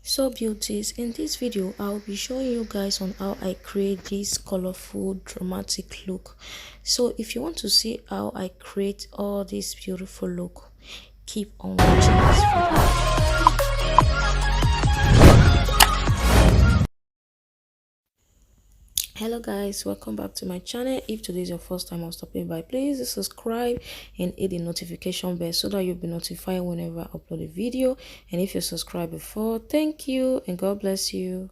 So beauties, in this video I'll be showing you guys on how I create this colorful dramatic look. So if you want to see how I create all this beautiful look, keep on watching this video. Hello guys, welcome back to my channel. If today is your first time of stopping by, please subscribe and hit the notification bell so that you'll be notified whenever I upload a video. And if you subscribed before, thank you and God bless you.